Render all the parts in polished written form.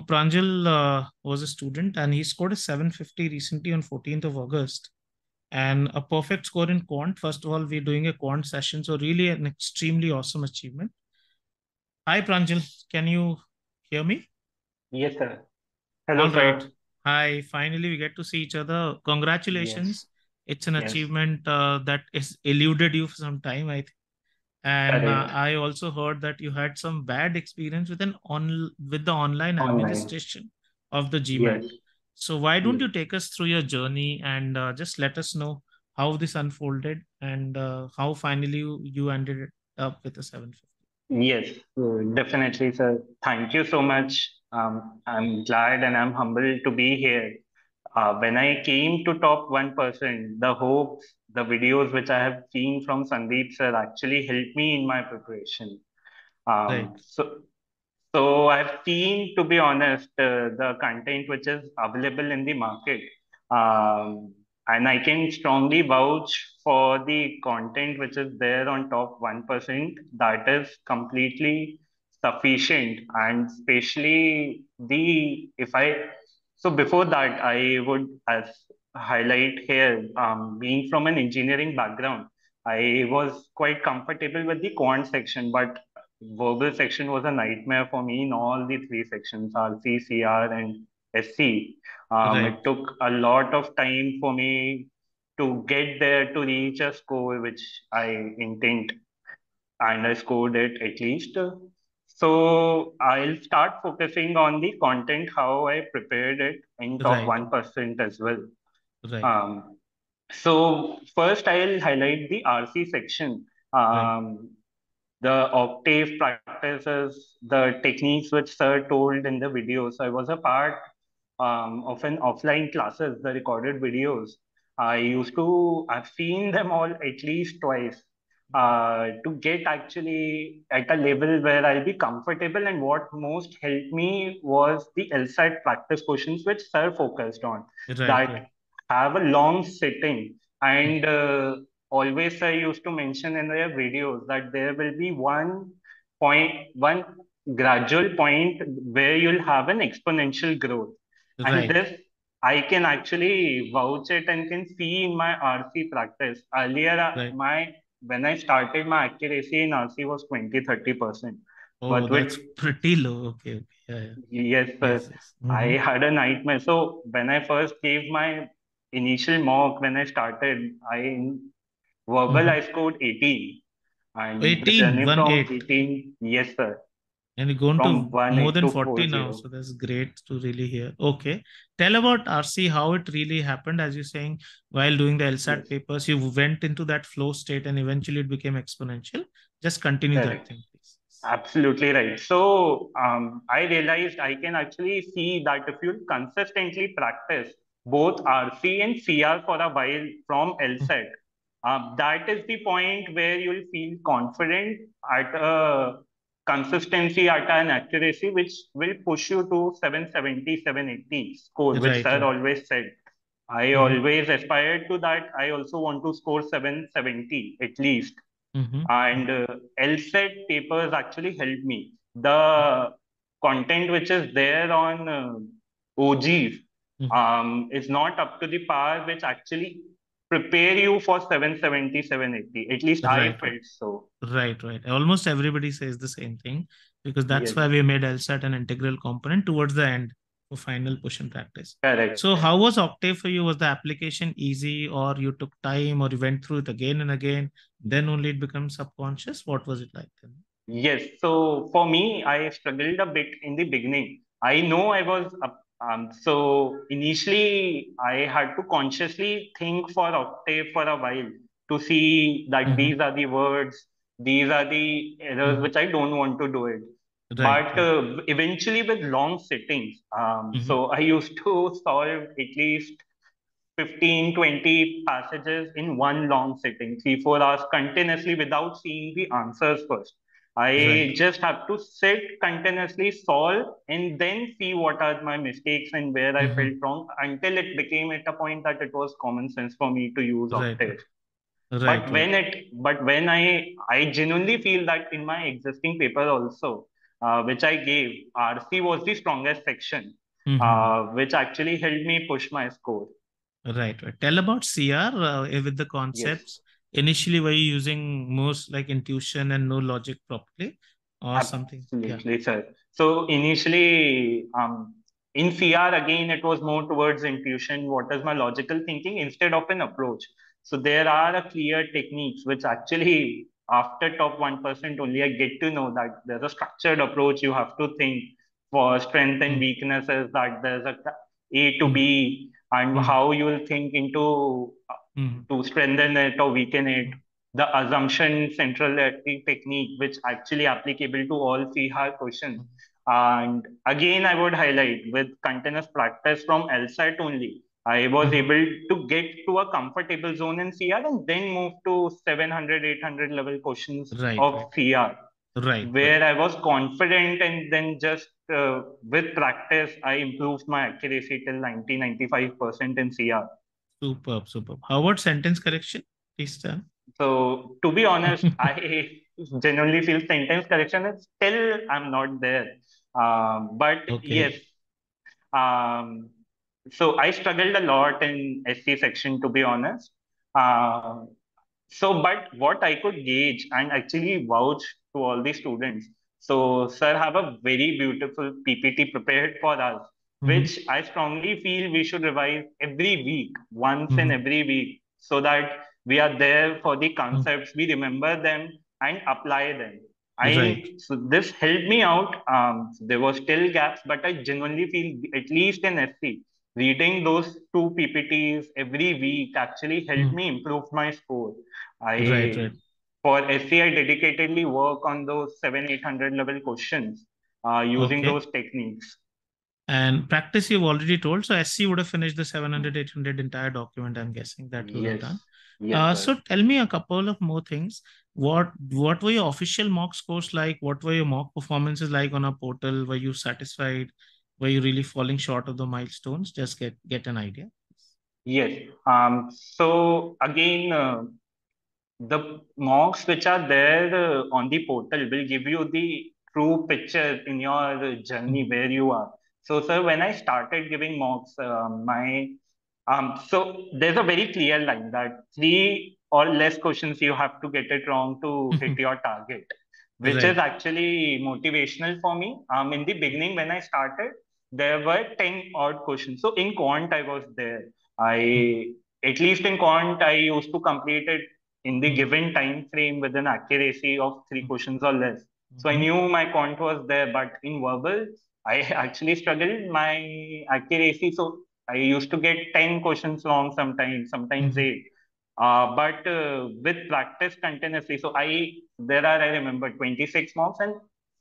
Pranjal was a student and he scored a 750 recently on 14th of August and a perfect score in quant. First of all, we're doing a quant session, so really an extremely awesome achievement. Hi, Pranjal. Can you hear me? Yes, sir. Hello, All right. sir. Hi. Finally, we get to see each other. Yes, Congratulations. It's an yes, achievement that is eluded you for some time, I think. And correct. I also heard that you had some bad experience with the online Online. administration of the GMAT. Yes, So why don't yes, you take us through your journey and just let us know how this unfolded and how finally you ended up with a 750. yes, definitely, sir. Thank you so much. I'm glad and I'm humbled to be here. When I came to top 1%, the hopes, the videos which I have seen from Sandeep sir actually helped me in my preparation. Right, Um, so, so I've seen, to be honest, the content which is available in the market, um, and I can strongly vouch for the content which is there on top 1%. That is completely sufficient, and especially the if I so before that I would as highlight here, being from an engineering background, I was quite comfortable with the quant section, but verbal section was a nightmare for me in all the three sections, RC, CR, and SC. right, It took a lot of time for me to get there to reach a score which I intend, and I scored it at least. So I'll start focusing on the content, how I prepared it in top right, 1% as well. right, Um, so first I'll highlight the RC section. right, The octave practices, the techniques which sir told in the videos. I was a part of an offline classes, the recorded videos. I've seen them all at least twice to get actually at a level where I'll be comfortable. And what most helped me was the LSAT practice questions, which sir focused on, right, right. that have a long sitting. And always I used to mention in their videos that there will be one gradual point where you'll have an exponential growth. And Right, this I can actually vouch it and can see in my RC practice. Earlier, right. my when I started, my accuracy in RC was 20-30%. Oh, But with that's pretty low. Okay, okay. Yeah, yeah. yes, Yes, sir, yes. I Mm-hmm. had a nightmare. So when I first gave my initial mock, when I started, I in verbal Mm-hmm. I scored 18, and in the 18, journey one from eight. 18, yes, sir, And you're going from to one more eight than to 40 now. 40. So that's great to really hear. Okay. Tell about RC, how it really happened. As you're saying, while doing the LSAT Yes, papers, you went into that flow state and eventually it became exponential. Just continue that correct. thing, please. Absolutely right. So I realized I can actually see that if you consistently practice both RC and CR for a while from LSET, that is the point where you'll feel confident at a consistency, at an accuracy, which will push you to 770, 780 score, which Right, sir right. always said. I Mm-hmm. always aspired to that. I also want to score 770 at least, Mm-hmm. and LSET papers actually helped me. The content which is there on OGs Mm-hmm. is not up to the par which actually prepare you for 770, 780. At least I Right, right. felt so. Right, right. Almost everybody says the same thing because that's Yes, why we made LSAT an integral component towards the end for final push and practice. So, correct. how was Octave for you? Was the application easy, or you took time, or you went through it again and again? Then only it becomes subconscious. What was it like then? Yes. So for me, I struggled a bit in the beginning. I know I was so initially I had to consciously think for octave for a while to see that Mm-hmm. these are the words, these are the errors Mm-hmm. which I don't want to do it. Right, But right. eventually with long sittings, Mm-hmm. so I used to solve at least 15, 20 passages in one long sitting, 3, 4 hours continuously without seeing the answers first. Right. I just have to sit continuously, solve, and then see what are my mistakes and where I Mm-hmm. felt wrong until it became at a point that it was common sense for me to use Right, right. Octave. Right, right. But when I genuinely feel that in my existing paper also, which I gave, RC was the strongest section, Mm-hmm. which actually helped me push my score. Right, right. Tell about CR with the Yes. concepts. Initially, were you using most like intuition and no logic properly or something? Yeah. Absolutely, sir. So initially, in CR again, it was more towards intuition. What is my logical thinking instead of an approach? So there are a clear techniques which actually after top 1% only I get to know that there's a structured approach you have to think for strength and Mm, weaknesses, that there's a A to mm, B, and mm, how you will think into mm, to strengthen it or weaken it. The assumption centrality technique, which actually applicable to all CR questions. mm. And again, I would highlight with continuous practice from LSAT only, I was Mhm. able to get to a comfortable zone in CR and then move to 700, 800 level questions Right, of right, CR, right, right. where I was confident, and then just with practice, I improved my accuracy till 90, 95% in CR. Superb, superb. How about sentence correction? Please tell. So to be honest, I genuinely feel sentence correction is still I'm not there. But yes, Okay. um, so I struggled a lot in SC section to be honest. Uh, but what I could gauge and actually vouch to all the students. So, sir have a very beautiful PPT prepared for us, Mm-hmm. which I strongly feel we should revise every week, once in Mm-hmm. every week, so that we are there for the Mm. concepts, we remember them and apply them. Right. So this helped me out. There were still gaps, but I genuinely feel at least in SC, reading those two PPTs every week actually helped Mm. me improve my score. Right, I right. For SC, I dedicatedly work on those 700, 800 level questions using Okay. those techniques. And practice you've already told. So SC would have finished the 700, 800 entire document, I'm guessing that you would have Yes, done. yes, So sir. tell me a couple of more things. What were your official mock scores like? What were your mock performances like on a portal? Were you satisfied? Were you really falling short of the milestones? Just get an idea. Yes. So again, the mocks which are there on the portal will give you the true picture in your journey Mhm. where you are. So, sir, when I started giving mocks, so there's a very clear line that three or less questions you have to get it wrong to hit your target, which is Right. actually motivational for me. In the beginning, when I started, there were 10 odd questions. So in quant, I was there. Mhm. I At least in quant, I used to complete it in the Mhm. given time frame with an accuracy of three Mhm. questions or less. So I Mhm. knew my quant was there, but in verbal, I actually struggled my accuracy. So I used to get 10 questions wrong sometimes, sometimes Mhm. eight. But with practice continuously, there are, I remember, 26 marks and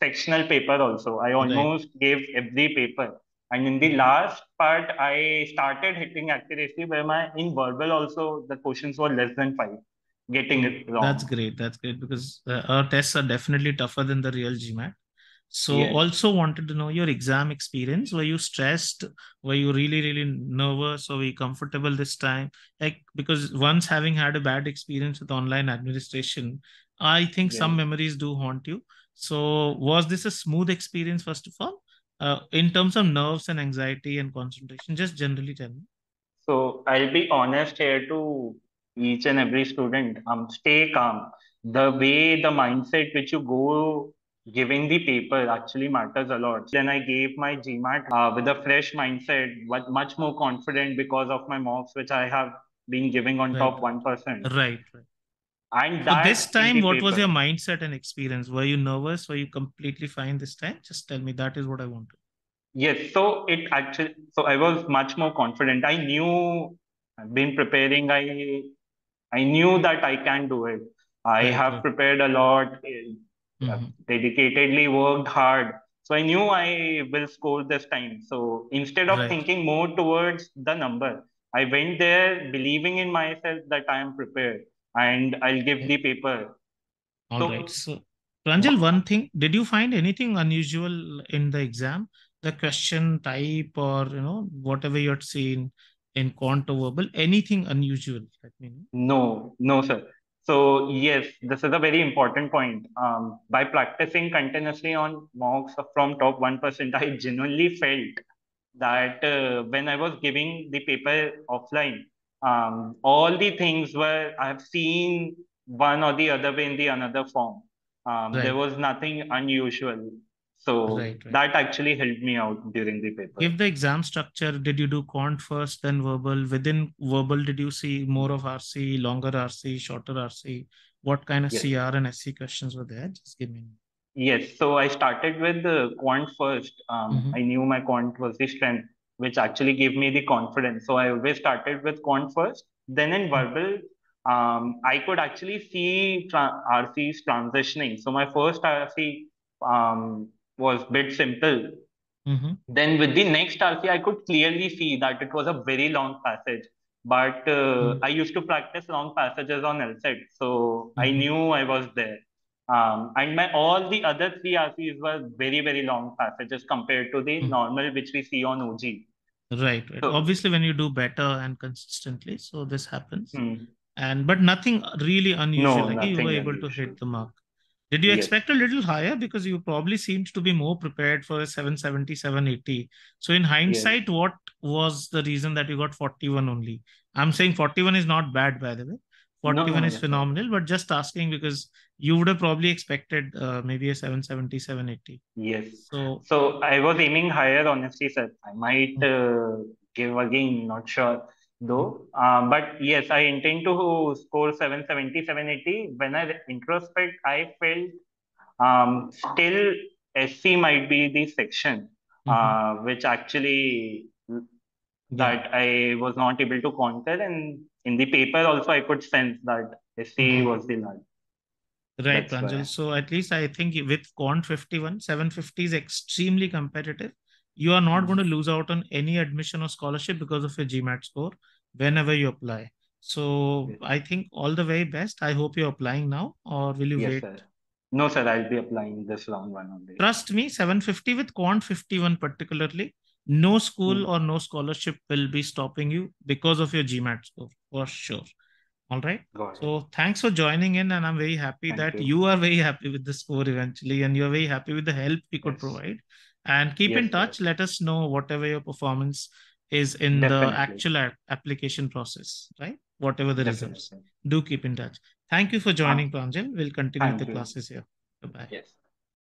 sectional paper also. I Right. almost gave every paper. And in the Mhm. last part, I started hitting accuracy where in verbal also the questions were less than five, getting Oh, it that's wrong. great. That's great because our tests are definitely tougher than the real GMAT. So Yes. also wanted to know your exam experience. Were you stressed? Were you really, really nervous? Or were you comfortable this time? Like, because once having had a bad experience with online administration, I think some Yes. memories do haunt you. So was this a smooth experience, first of all? In terms of nerves and anxiety and concentration, just generally tell me. So I'll be honest here to each and every student. Stay calm. The way, the mindset which you go giving the paper actually matters a lot. Then I gave my GMAT with a fresh mindset, but much more confident because of my marks which I have been giving on Right, top right, 1%. right, right. And So this that in time, the what was your paper. mindset and experience? Were you nervous? Were you completely fine this time? Just tell me. That is what I want to. Yes, so I was much more confident. I knew I've been preparing. I knew that I can do it. I Right, have right. prepared a lot, Mm-hmm. dedicatedly worked hard. So I knew I will score this time. So instead of Right. thinking more towards the number, I went there believing in myself that I am prepared and I'll give Yeah. the paper. All right. So So, Pranjal, one thing, did you find anything unusual in the exam? The question type or, whatever you had seen in quant or verbal, anything unusual? Let me know. no, no, sir. So yes, this is a very important point. By practicing continuously on mocks from top 1%, I genuinely felt that when I was giving the paper offline, all the things were I have seen one or the other way in the another form. There Right, was nothing unusual. So right, right. that actually helped me out during the paper. Give the exam structure. Did you do quant first, then verbal? Within verbal, did you see more of RC, longer RC, shorter RC? What kind of Yes. CR and SC questions were there? Just give me. Yes, so I started with the quant first. Mm-hmm. I knew my quant was the strength, which actually gave me the confidence. So I always started with quant first. Then in verbal, I could actually see RCs transitioning. So my first RC was bit simple. Mm-hmm. Then with the next RC, I could clearly see that it was a very long passage. But I used to practice long passages on LSET, so I Mm-hmm. knew I was there. And my all the other three RCs were very, very long passages compared to the normal which we see on OG. Right, right. So, Obviously, when you do better and consistently, so this happens. hmm, And but nothing really unusual. no, Like you were nothing able to unusual. hit the mark. Did you Yes. expect a little higher because you probably seemed to be more prepared for a 770, 780? So in Yes. hindsight, what was the reason that you got 41 only? I'm saying 41 is not bad, by the way. No, 41 no, is yes, sir. phenomenal, but just asking because you would have probably expected maybe a 770, 780. Yes. So So I was aiming higher, honestly, sir. I might give again, not sure though. But yes, I intend to score 770, 780. When I introspect, I felt still SC might be the section mhm. which actually Yeah. that I was not able to conquer. And in the paper also, I could sense that SC Mhm. was the line. Right, That's Pranjal. why. So at least I think with Quant 51, 750 is extremely competitive. You are not going to Mhm. lose out on any admission or scholarship because of your GMAT score whenever you apply. So Yes. I think all the very best. I hope you're applying now, or will you Yes, wait? sir. No, sir, I'll be applying this round one only. Trust me, 750 with Quant 51 particularly, no school Hmm. or no scholarship will be stopping you because of your GMAT score for sure. All right. Got it. So thanks for joining in, and I'm very happy Thank that you. you are very happy with the score eventually, and you're very happy with the help we could Yes. provide. And keep in Yes, sir. touch. Let us know whatever your performance is in the Definitely. actual application process, right? Whatever the results. Definitely. Do keep in touch. Thank you for Uh, joining, Pranjal. We'll continue the Thank you. classes here. Goodbye. Yes.